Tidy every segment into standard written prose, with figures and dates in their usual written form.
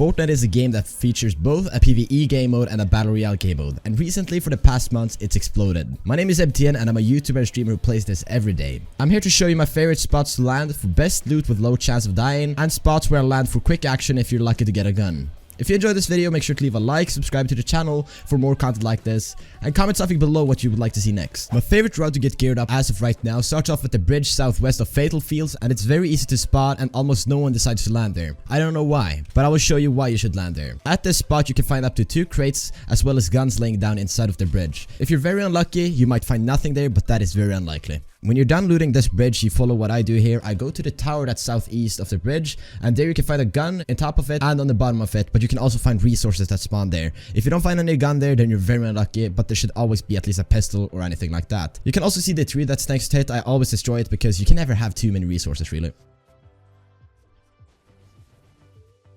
Fortnite is a game that features both a PvE game mode and a Battle Royale game mode, and recently for the past months it's exploded. My name is MTN and I'm a YouTuber and streamer who plays this every day. I'm here to show you my favorite spots to land for best loot with low chance of dying, and spots where I land for quick action if you're lucky to get a gun. If you enjoyed this video, make sure to leave a like, subscribe to the channel for more content like this, and comment something below what you would like to see next. My favorite route to get geared up as of right now starts off at the bridge southwest of Fatal Fields, and it's very easy to spot and almost no one decides to land there. I don't know why, but I will show you why you should land there. At this spot you can find up to 2 crates as well as guns laying down inside of the bridge. If you're very unlucky, you might find nothing there, but that is very unlikely. When you're done looting this bridge, you follow what I do here. I go to the tower that's southeast of the bridge, and there you can find a gun on top of it and on the bottom of it, but you can also find resources that spawn there. If you don't find any gun there, then you're very unlucky, but there should always be at least a pistol or anything like that. You can also see the tree that's next to it. I always destroy it because you can never have too many resources really.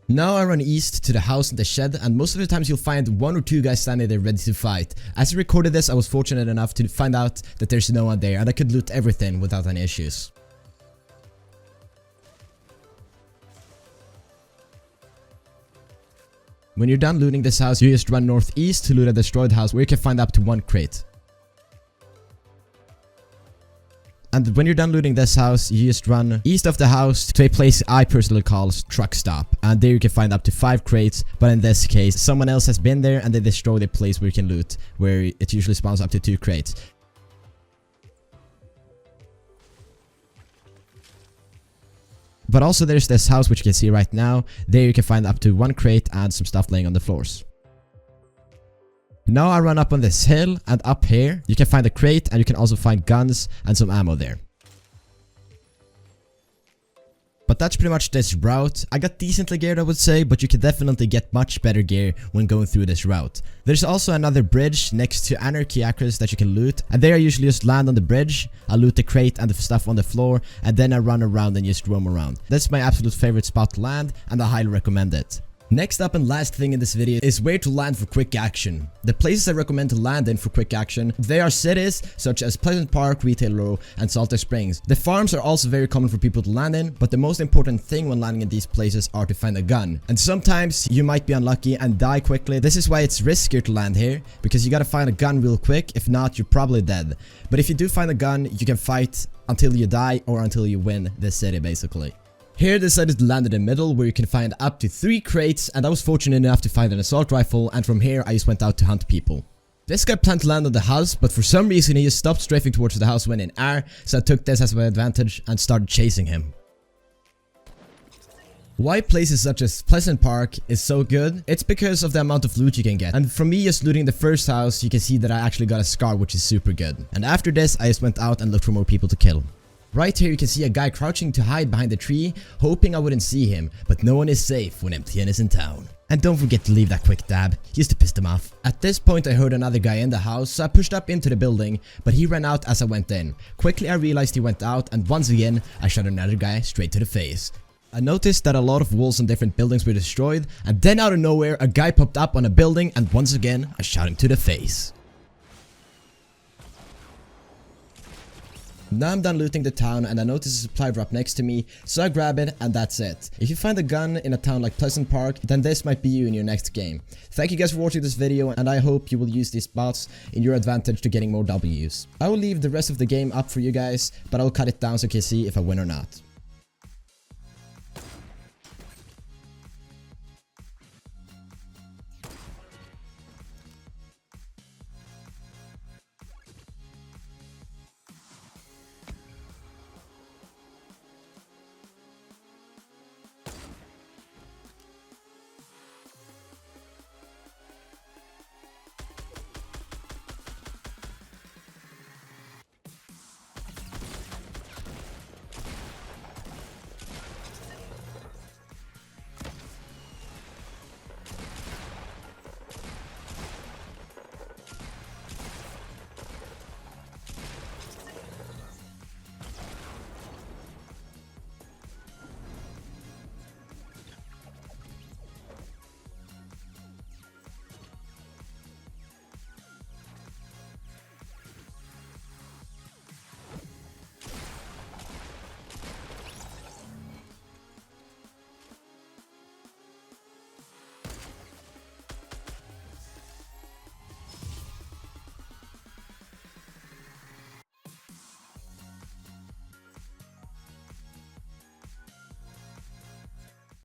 Now I run east to the house in the shed, and most of the times you'll find 1 or 2 guys standing there ready to fight. As I recorded this, I was fortunate enough to find out that there's no one there and I could loot everything without any issues. When you're done looting this house, you just run northeast to loot a destroyed house where you can find up to 1 crate. And when you're done looting this house, you just run east of the house to a place I personally call Truck Stop. And there you can find up to 5 crates, but in this case, someone else has been there and they destroyed the place where you can loot, where it usually spawns up to 2 crates. But also there's this house which you can see right now. There you can find up to 1 crate and some stuff laying on the floors. Now I run up on this hill, and up here you can find a crate and you can also find guns and some ammo there. But that's pretty much this route. I got decently geared I would say, but you can definitely get much better gear when going through this route. There's also another bridge next to Anarchy Acres that you can loot, and there I usually just land on the bridge, I loot the crate and the stuff on the floor, and then I run around and just roam around. That's my absolute favorite spot to land, and I highly recommend it. Next up and last thing in this video is where to land for quick action. The places I recommend to land in for quick action, they are cities such as Pleasant Park, Retail Row, and Salter Springs. The farms are also very common for people to land in, but the most important thing when landing in these places are to find a gun. And sometimes you might be unlucky and die quickly. This is why it's riskier to land here, because you gotta find a gun real quick. If not, you're probably dead. But if you do find a gun, you can fight until you die or until you win this city basically. Here I decided to land in the middle where you can find up to 3 crates, and I was fortunate enough to find an assault rifle, and from here I just went out to hunt people. This guy planned to land on the house, but for some reason he just stopped strafing towards the house when in air, so I took this as my advantage and started chasing him. Why places such as Pleasant Park is so good? It's because of the amount of loot you can get, and from me just looting the first house you can see that I actually got a scar, which is super good. And after this I just went out and looked for more people to kill. Right here you can see a guy crouching to hide behind the tree, hoping I wouldn't see him, but no one is safe when MTN is in town. And don't forget to leave that quick dab, just to piss them off. At this point I heard another guy in the house, so I pushed up into the building, but he ran out as I went in. Quickly I realized he went out, and once again I shot another guy straight to the face. I noticed that a lot of walls on different buildings were destroyed, and then out of nowhere a guy popped up on a building, and once again I shot him to the face. Now I'm done looting the town, and I notice a supply drop next to me, so I grab it and that's it. If you find a gun in a town like Pleasant Park, then this might be you in your next game. Thank you guys for watching this video, and I hope you will use these spots in your advantage to getting more W's. I will leave the rest of the game up for you guys, but I will cut it down so you can see if I win or not.